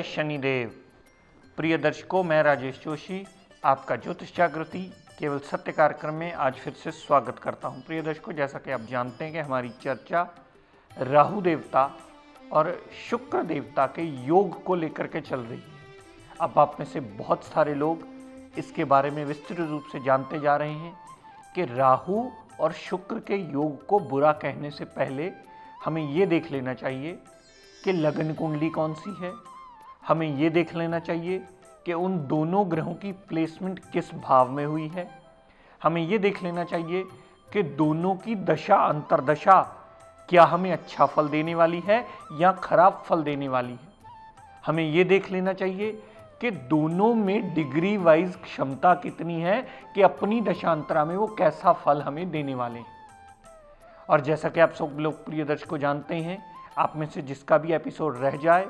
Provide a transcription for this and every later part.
जय शनिदेव। प्रिय दर्शकों, मैं राजेश जोशी आपका ज्योतिष जागृति केवल सत्य कार्यक्रम में आज फिर से स्वागत करता हूं। प्रिय दर्शकों, जैसा कि आप जानते हैं कि हमारी चर्चा राहु देवता और शुक्र देवता के योग को लेकर के चल रही है। अब आप में से बहुत सारे लोग इसके बारे में विस्तृत रूप से जानते जा रहे हैं कि राहु और शुक्र के योग को बुरा कहने से पहले हमें ये देख लेना चाहिए कि लगन कुंडली कौन सी है। हमें ये देख लेना चाहिए कि उन दोनों ग्रहों की प्लेसमेंट किस भाव में हुई है। हमें ये देख लेना चाहिए कि दोनों की दशा अंतर्दशा क्या हमें अच्छा फल देने वाली है या खराब फल देने वाली है। हमें ये देख लेना चाहिए कि दोनों में डिग्री वाइज क्षमता कितनी है कि अपनी दशांतरा में वो कैसा फल हमें देने वाले हैं। और जैसा कि आप सब लोग प्रिय दर्शकों जानते हैं, आप में से जिसका भी एपिसोड रह जाए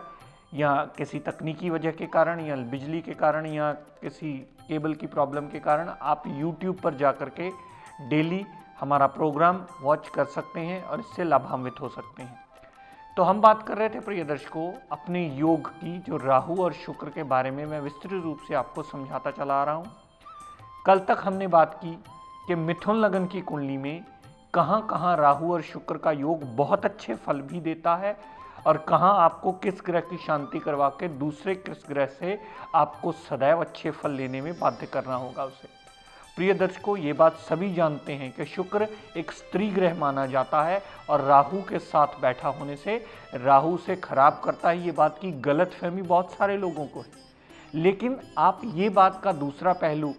या किसी तकनीकी वजह के कारण या बिजली के कारण या किसी केबल की प्रॉब्लम के कारण आप YouTube पर जा कर के डेली हमारा प्रोग्राम वॉच कर सकते हैं और इससे लाभान्वित हो सकते हैं। तो हम बात कर रहे थे प्रिय दर्शकों अपने योग की, जो राहु और शुक्र के बारे में मैं विस्तृत रूप से आपको समझाता चला आ रहा हूँ। कल तक हमने बात की कि मिथुन लगन की कुंडली में कहाँ कहाँ राहु और शुक्र का योग बहुत अच्छे फल भी देता है और कहाँ आपको किस ग्रह की शांति करवा के दूसरे किस ग्रह से आपको सदैव अच्छे फल लेने में बाध्य करना होगा उसे। प्रिय दर्शकों, ये बात सभी जानते हैं कि शुक्र एक स्त्री ग्रह माना जाता है और राहु के साथ बैठा होने से राहु से खराब करता है। ये बात की गलतफहमी बहुत सारे लोगों को है, लेकिन आप ये बात का दूसरा पहलू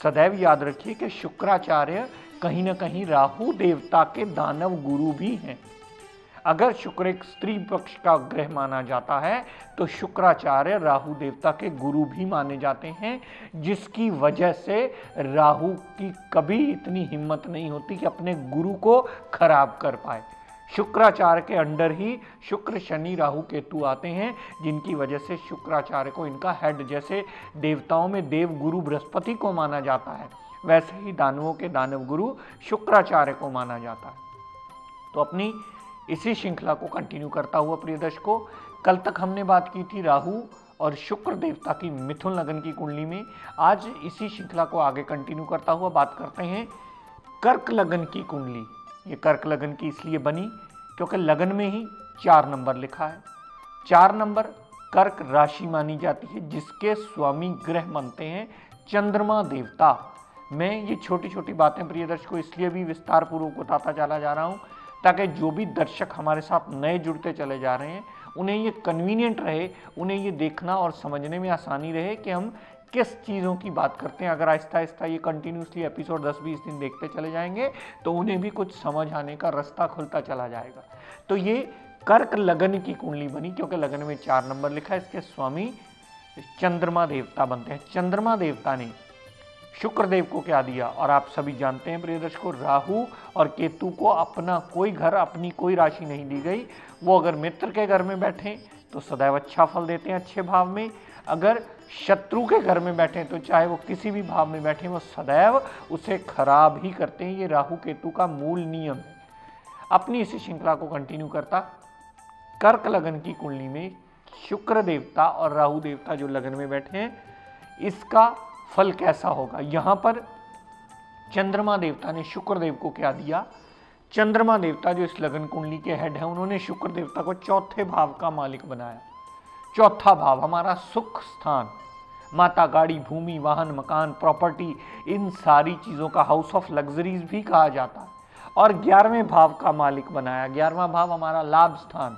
सदैव याद रखिए कि शुक्राचार्य कहीं ना कहीं राहु देवता के दानव गुरु भी हैं। अगर शुक्र एक स्त्री पक्ष का ग्रह माना जाता है तो शुक्राचार्य राहु देवता के गुरु भी माने जाते हैं, जिसकी वजह से राहु की कभी इतनी हिम्मत नहीं होती कि अपने गुरु को खराब कर पाए। शुक्राचार्य के अंडर ही शुक्र शनि राहु केतु आते हैं, जिनकी वजह से शुक्राचार्य को इनका हेड, जैसे देवताओं में देव गुरु बृहस्पति को माना जाता है, वैसे ही दानवों के दानव गुरु शुक्राचार्य को माना जाता है। तो अपनी इसी श्रृंखला को कंटिन्यू करता हुआ प्रिय दर्शकों, कल तक हमने बात की थी राहु और शुक्र देवता की मिथुन लगन की कुंडली में। आज इसी श्रृंखला को आगे कंटिन्यू करता हुआ बात करते हैं कर्क लगन की कुंडली। ये कर्क लगन की इसलिए बनी क्योंकि लगन में ही 4 नंबर लिखा है। 4 नंबर कर्क राशि मानी जाती है, जिसके स्वामी ग्रह बनते हैं चंद्रमा देवता। मैं ये छोटी छोटी बातें प्रिय दर्शकों इसलिए भी विस्तार पूर्वक बताता चला जा रहा हूँ ताकि जो भी दर्शक हमारे साथ नए जुड़ते चले जा रहे हैं उन्हें ये कन्वीनियंट रहे, उन्हें ये देखना और समझने में आसानी रहे कि हम किस चीज़ों की बात करते हैं। अगर आहिस्ता आहिस्ता ये कंटिन्यूसली एपिसोड 10-20 दिन देखते चले जाएंगे तो उन्हें भी कुछ समझ आने का रास्ता खुलता चला जाएगा। तो ये कर्क लगन की कुंडली बनी क्योंकि लगन में 4 नंबर लिखा है। इसके स्वामी चंद्रमा देवता बनते हैं। चंद्रमा देवता ने शुक्रदेव को क्या दिया, और आप सभी जानते हैं प्रिय दर्शकों, राहु और केतु को अपना कोई घर, अपनी कोई राशि नहीं दी गई। वो अगर मित्र के घर में बैठे तो सदैव अच्छा फल देते हैं, अच्छे भाव में। अगर शत्रु के घर में बैठे तो चाहे वो किसी भी भाव में बैठे, वो सदैव उसे खराब ही करते हैं। ये राहु केतु का मूल नियम है। अपनी इसी श्रृंखला को कंटिन्यू करता, कर्क लगन की कुंडली में शुक्र देवता और राहु देवता जो लगन में बैठे हैं, इसका फल कैसा होगा। यहां पर चंद्रमा देवता ने शुक्र देव को क्या दिया। चंद्रमा देवता जो इस लगन कुंडली के हेड है, उन्होंने शुक्र देवता को चौथे भाव का मालिक बनाया। चौथा भाव हमारा सुख स्थान, माता, गाड़ी, भूमि, वाहन, मकान, प्रॉपर्टी, इन सारी चीजों का हाउस ऑफ लग्जरीज भी कहा जाता है। और 11वें भाव का मालिक बनाया। 11वां भाव हमारा लाभ स्थान,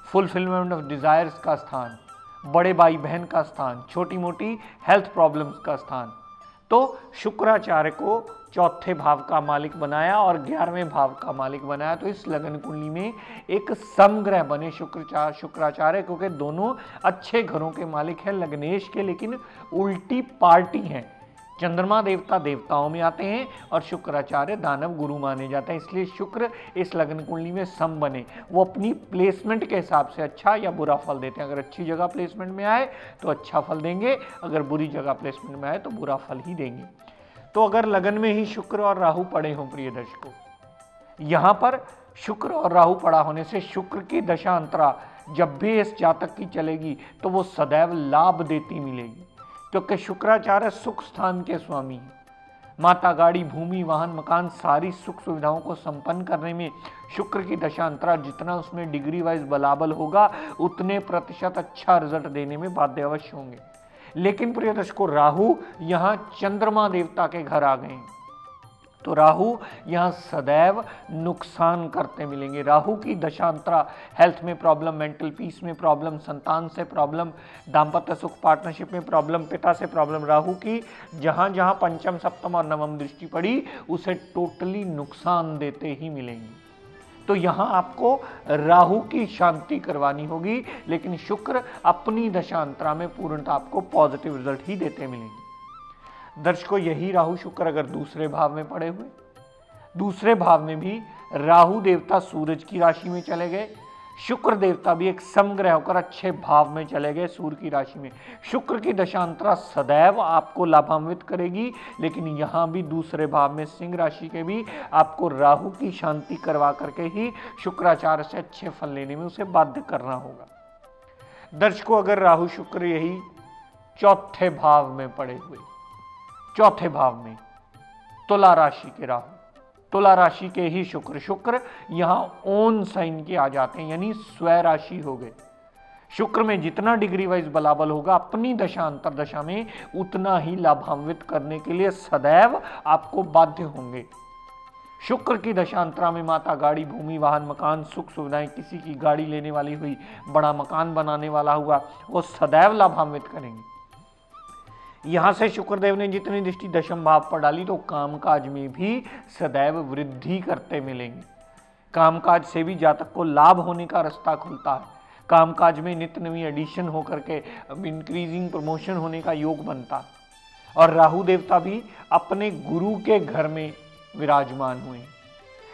फुलफिलमेंट ऑफ डिजायर्स का स्थान, बड़े भाई बहन का स्थान, छोटी मोटी हेल्थ प्रॉब्लम्स का स्थान। तो शुक्राचार्य को चौथे भाव का मालिक बनाया और 11वें भाव का मालिक बनाया। तो इस लगन कुंडली में एक समग्रह बने शुक्राचार्य, क्योंकि दोनों अच्छे घरों के मालिक हैं, लग्नेश के, लेकिन उल्टी पार्टी हैं। चंद्रमा देवता देवताओं में आते हैं और शुक्राचार्य दानव गुरु माने जाते हैं। इसलिए शुक्र इस लगन कुंडली में सम बने। वो अपनी प्लेसमेंट के हिसाब से अच्छा या बुरा फल देते हैं। अगर अच्छी जगह प्लेसमेंट में आए तो अच्छा फल देंगे, अगर बुरी जगह प्लेसमेंट में आए तो बुरा फल ही देंगे। तो अगर लगन में ही शुक्र और राहु पड़े हों प्रिय दर्शकों, यहाँ पर शुक्र और राहु पड़ा होने से शुक्र की दशा अंतरा जब भी इस जातक की चलेगी तो वो सदैव लाभ देती मिलेगी, क्योंकि शुक्राचार्य सुख स्थान के स्वामी हैं। माता, गाड़ी, भूमि, वाहन, मकान, सारी सुख सुविधाओं को संपन्न करने में शुक्र की दशांतरा जितना उसमें डिग्री वाइज बलाबल होगा उतने प्रतिशत अच्छा रिजल्ट देने में बाध्य अवश्य होंगे। लेकिन प्रिय दर्शकों, राहु यहाँ चंद्रमा देवता के घर आ गए हैं, तो राहु यहाँ सदैव नुकसान करते मिलेंगे। राहु की दशांतरा हेल्थ में प्रॉब्लम, मेंटल पीस में प्रॉब्लम, संतान से प्रॉब्लम, दाम्पत्य सुख पार्टनरशिप में प्रॉब्लम, पिता से प्रॉब्लम। राहु की जहां जहां पंचम, सप्तम और नवम दृष्टि पड़ी उसे टोटली नुकसान देते ही मिलेंगी। तो यहां आपको राहु की शांति करवानी होगी, लेकिन शुक्र अपनी दशांतरा में पूर्णतः आपको पॉजिटिव रिजल्ट ही देते मिलेंगे। दर्शकों, यही राहु शुक्र अगर दूसरे भाव में पड़े हुए, दूसरे भाव में भी राहु देवता सूरज की राशि में चले गए, शुक्र देवता भी एक समग्रह होकर अच्छे भाव में चले गए सूर्य की राशि में। शुक्र की दशांतरा सदैव आपको लाभान्वित करेगी, लेकिन यहां भी दूसरे भाव में सिंह राशि के भी आपको राहु की शांति करवा करके ही शुक्राचार्य से अच्छे फल लेने में उसे बाध्य करना होगा। दर्शकों, अगर राहु शुक्र यही चौथे भाव में पड़े हुए, चौथे भाव में तुला राशि के राहु, तुला राशि के ही शुक्र यहां ओन साइन के आ जाते हैं, यानी स्व राशि हो गए। शुक्र में जितना डिग्री वाइज बलाबल होगा अपनी दशा अंतर दशा में उतना ही लाभान्वित करने के लिए सदैव आपको बाध्य होंगे। शुक्र की दशांतरा में माता, गाड़ी, भूमि, वाहन, मकान, सुख सुविधाएं, किसी की गाड़ी लेने वाली हुई, बड़ा मकान बनाने वाला हुआ, वो सदैव लाभान्वित करेंगे। यहां से शुक्रदेव ने जितनी दृष्टि दशम भाव पर डाली तो कामकाज में भी सदैव वृद्धि करते मिलेंगे। कामकाज से भी जातक को लाभ होने का रास्ता खुलता है। कामकाज में नित्य नवी एडिशन होकर के इंक्रीजिंग प्रमोशन होने का योग बनता है। और राहु देवता भी अपने गुरु के घर में विराजमान हुए।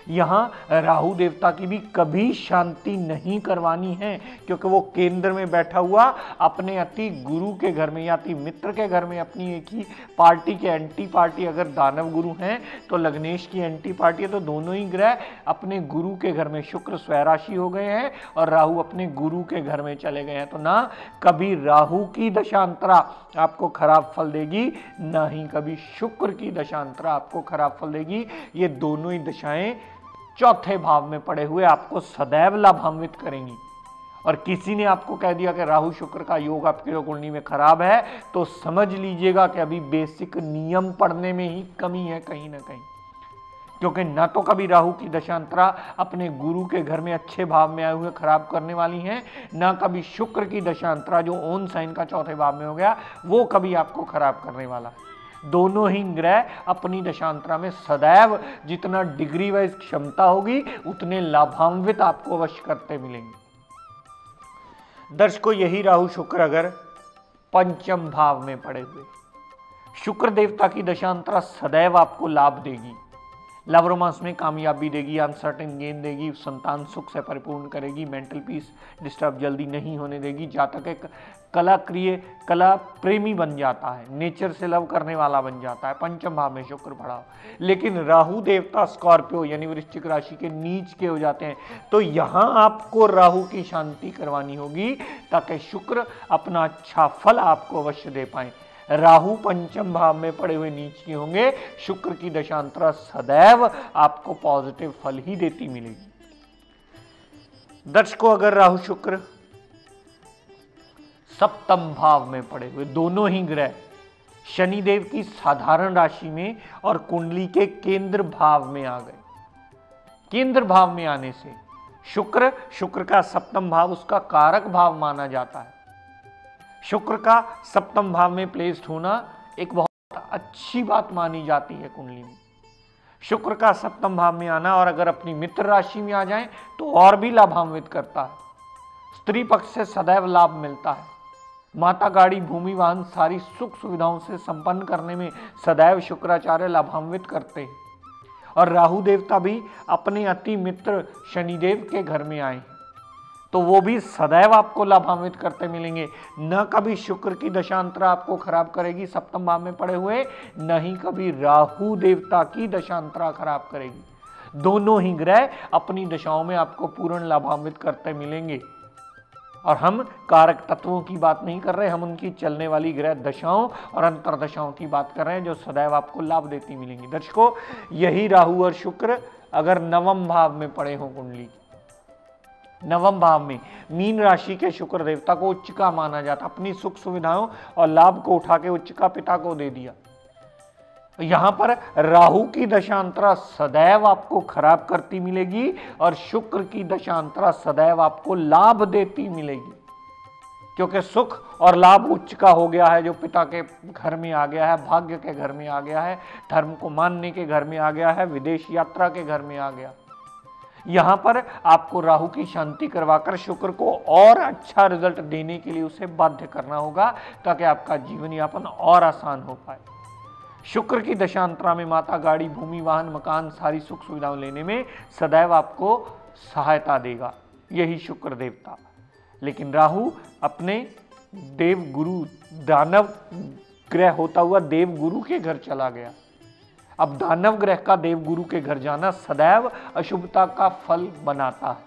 यहाँ राहु देवता की भी कभी शांति नहीं करवानी है, क्योंकि वो केंद्र में बैठा हुआ अपने अति गुरु के घर में या अति मित्र के घर में अपनी एक ही पार्टी के एंटी पार्टी, अगर दानव गुरु हैं तो लग्नेश की एंटी पार्टी है, तो दोनों ही ग्रह अपने गुरु के घर में, शुक्र स्वराशि हो गए हैं और राहु अपने गुरु के घर में चले गए हैं। तो ना कभी राहु की दशांतरा आपको खराब फल देगी, ना ही कभी शुक्र की दशांतरा आपको खराब फल देगी। ये दोनों ही दशाएं चौथे भाव में पड़े हुए आपको सदैव लाभान्वित करेंगी। और किसी ने आपको कह दिया कि राहु शुक्र का योग आपकी कुंडली में खराब है, तो समझ लीजिएगा कि अभी बेसिक नियम पढ़ने में ही कमी है कहीं ना कहीं। क्योंकि ना तो कभी राहु की दशांतरा अपने गुरु के घर में अच्छे भाव में आए हुए खराब करने वाली हैं, ना कभी शुक्र की दशांतरा जो ओन साइन का चौथे भाव में हो गया वो कभी आपको खराब करने वाला है। दोनों ही ग्रह अपनी दशांतरा में सदैव जितना डिग्री वाइज क्षमता होगी उतने लाभान्वित आपको अवश्य करते मिलेंगे। दर्शकों, यही राहु शुक्र अगर पंचम भाव में पड़े हुए, शुक्र देवता की दशांतरा सदैव आपको लाभ देगी, लव रोमांस में कामयाबी देगी, अनसर्टेन गेन देगी, संतान सुख से परिपूर्ण करेगी, मेंटल पीस डिस्टर्ब जल्दी नहीं होने देगी। जातक एक कला प्रेमी बन जाता है, नेचर से लव करने वाला बन जाता है, पंचम भाव में शुक्र पड़ा हो। लेकिन राहु देवता स्कॉर्पियो यानी वृश्चिक राशि के नीच के हो जाते हैं, तो यहां आपको राहु की शांति करवानी होगी ताकि शुक्र अपना अच्छा फल आपको अवश्य दे पाए। राहु पंचम भाव में पड़े हुए नीच के होंगे, शुक्र की दशांतरा सदैव आपको पॉजिटिव फल ही देती मिलेगी। दर्शकों, अगर राहु शुक्र सप्तम भाव में पड़े हुए, दोनों ही ग्रह शनिदेव की साधारण राशि में और कुंडली के केंद्र भाव में आ गए। केंद्र भाव में आने से शुक्र का सप्तम भाव उसका कारक भाव माना जाता है। शुक्र का सप्तम भाव में प्लेस्ड होना एक बहुत अच्छी बात मानी जाती है कुंडली में। शुक्र का सप्तम भाव में आना और अगर अपनी मित्र राशि में आ जाए तो और भी लाभान्वित करता है। स्त्री पक्ष से सदैव लाभ मिलता है। माता, गाड़ी, भूमि, वाहन सारी सुख सुविधाओं से संपन्न करने में सदैव शुक्राचार्य लाभान्वित करते हैं। और राहु देवता भी अपने अति मित्र शनिदेव के घर में आए हैं, तो वो भी सदैव आपको लाभान्वित करते मिलेंगे। न कभी शुक्र की दशांतरा आपको खराब करेगी सप्तम भाव में पड़े हुए, न ही कभी राहु देवता की दशांतरा खराब करेगी। दोनों ही ग्रह अपनी दशाओं में आपको पूर्ण लाभान्वित करते मिलेंगे। और हम कारक तत्वों की बात नहीं कर रहे, हम उनकी चलने वाली ग्रह दशाओं और अंतर्दशाओं की बात कर रहे हैं जो सदैव आपको लाभ देती मिलेंगी। दर्शकों, यही राहु और शुक्र अगर नवम भाव में पड़े हों कुंडली, नवम भाव में मीन राशि के शुक्र देवता को उच्च का माना जाता, अपनी सुख सुविधाओं और लाभ को उठा के उच्च का पिता को दे दिया। यहां पर राहु की दशांतरा सदैव आपको खराब करती मिलेगी और शुक्र की दशांतरा सदैव आपको लाभ देती मिलेगी, क्योंकि सुख और लाभ उच्च का हो गया है, जो पिता के घर में आ गया है, भाग्य के घर में आ गया है, धर्म को मानने के घर में आ गया है, विदेश यात्रा के घर में आ गया। यहां पर आपको राहु की शांति करवाकर शुक्र को और अच्छा रिजल्ट देने के लिए उसे बाध्य करना होगा, ताकि आपका जीवन यापन और आसान हो पाए। शुक्र की दशांतरा में माता गाड़ी, भूमि, वाहन, मकान, सारी सुख सुविधाएं लेने में सदैव आपको सहायता देगा, यही शुक्र देवता। लेकिन राहु अपने देव गुरु दानव ग्रह होता हुआ देव गुरु के घर चला गया। अब दानव ग्रह का देव गुरु के घर जाना सदैव अशुभता का फल बनाता है,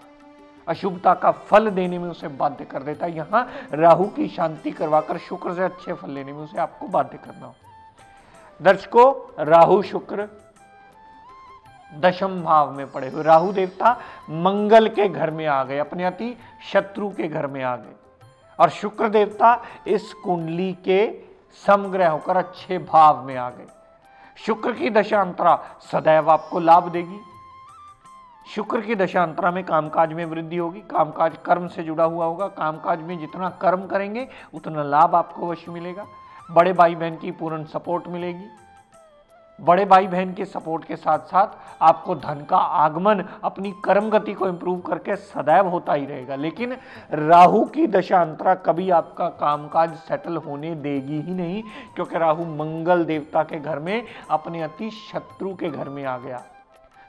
अशुभता का फल देने में उसे बाध्य कर देता है। यहां राहु की शांति करवाकर शुक्र से अच्छे फल लेने में उसे आपको बाध्य करना हो। दर्शकों, राहु शुक्र दशम भाव में पड़े हुए, राहु देवता मंगल के घर में आ गए, अपने अति शत्रु के घर में आ गए, और शुक्र देवता इस कुंडली के समग्रह होकर अच्छे भाव में आ गए। शुक्र की दशांतरा सदैव आपको लाभ देगी। शुक्र की दशांतरा में कामकाज में वृद्धि होगी, कामकाज कर्म से जुड़ा हुआ होगा, कामकाज में जितना कर्म करेंगे उतना लाभ आपको अवश्य मिलेगा। बड़े भाई बहन की पूर्ण सपोर्ट मिलेगी। बड़े भाई बहन के सपोर्ट के साथ साथ आपको धन का आगमन अपनी कर्म गति को इंप्रूव करके सदैव होता ही रहेगा। लेकिन राहु की दशांतरा कभी आपका कामकाज सेटल होने देगी ही नहीं, क्योंकि राहु मंगल देवता के घर में अपने अति शत्रु के घर में आ गया।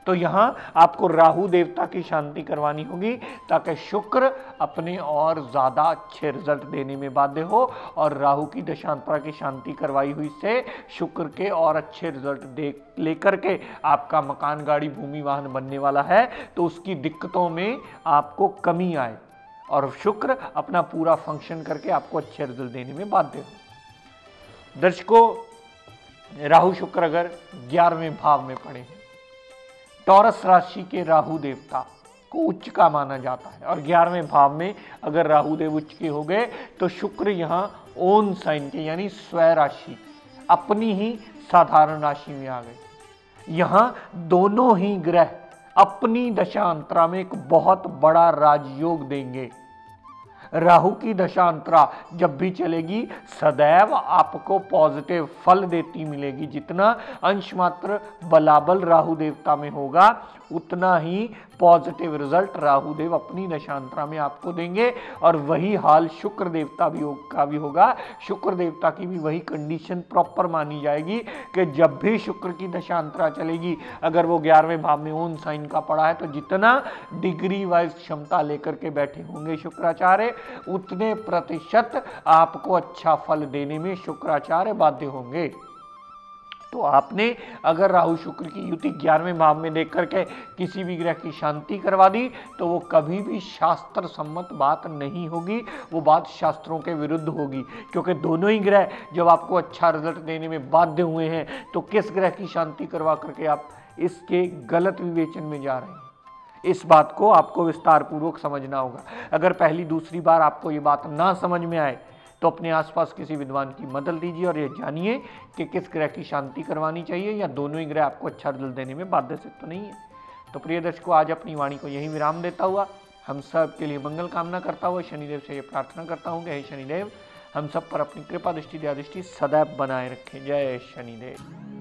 तो यहां आपको राहु देवता की शांति करवानी होगी, ताकि शुक्र अपने और ज्यादा अच्छे रिजल्ट देने में बाध्य हो, और राहु की दशांतरा की शांति करवाई हुई से शुक्र के और अच्छे रिजल्ट लेकर के आपका मकान, गाड़ी, भूमि, वाहन बनने वाला है, तो उसकी दिक्कतों में आपको कमी आए और शुक्र अपना पूरा फंक्शन करके आपको अच्छे रिजल्ट देने में बाध्य हो। दर्शकों, राहु शुक्र अगर 11वें भाव में पड़े हैं, टॉरस राशि के राहु देवता को उच्च का माना जाता है, और 11वें भाव में अगर राहु देव उच्च के हो गए तो शुक्र यहाँ ओन साइन के यानी स्वय राशि, अपनी ही साधारण राशि में आ गए। यहाँ दोनों ही ग्रह अपनी दशांतरा में एक बहुत बड़ा राजयोग देंगे। राहु की दशांतरा जब भी चलेगी सदैव आपको पॉजिटिव फल देती मिलेगी। जितना अंश मात्र बलाबल राहु देवता में होगा, उतना ही पॉजिटिव रिजल्ट राहु देव अपनी दशांतरा में आपको देंगे, और वही हाल शुक्र देवता का भी होगा। शुक्र देवता की भी वही कंडीशन प्रॉपर मानी जाएगी कि जब भी शुक्र की दशांतरा चलेगी, अगर वो 11वें भाव में ओन साइन का पड़ा है, तो जितना डिग्री वाइज क्षमता लेकर के बैठे होंगे शुक्राचार्य, उतने प्रतिशत आपको अच्छा फल देने में शुक्राचार्य बाध्य होंगे। तो आपने अगर राहु शुक्र की युति 11वें भाव में देख करके किसी भी ग्रह की शांति करवा दी, तो वो कभी भी शास्त्र सम्मत बात नहीं होगी, वो बात शास्त्रों के विरुद्ध होगी। क्योंकि दोनों ही ग्रह जब आपको अच्छा रिजल्ट देने में बाध्य हुए हैं, तो किस ग्रह की शांति करवा करके आप इसके गलत विवेचन में जा रहे हैं, इस बात को आपको विस्तार पूर्वक समझना होगा। अगर पहली दूसरी बार आपको ये बात ना समझ में आए, तो अपने आसपास किसी विद्वान की मदद लीजिए और ये जानिए कि किस ग्रह की शांति करवानी चाहिए, या दोनों ही ग्रह आपको अच्छा रिजल्ट देने में बाध्य सिद्ध तो नहीं है। तो प्रिय दर्शकों, आज अपनी वाणी को यही विराम देता हुआ, हम सब के लिए मंगल कामना करता हुआ शनिदेव से ये प्रार्थना करता हूँ कि हे शनिदेव, हम सब पर अपनी कृपा दृष्टि दया दृष्टि सदैव बनाए रखें। जय शनिदेव।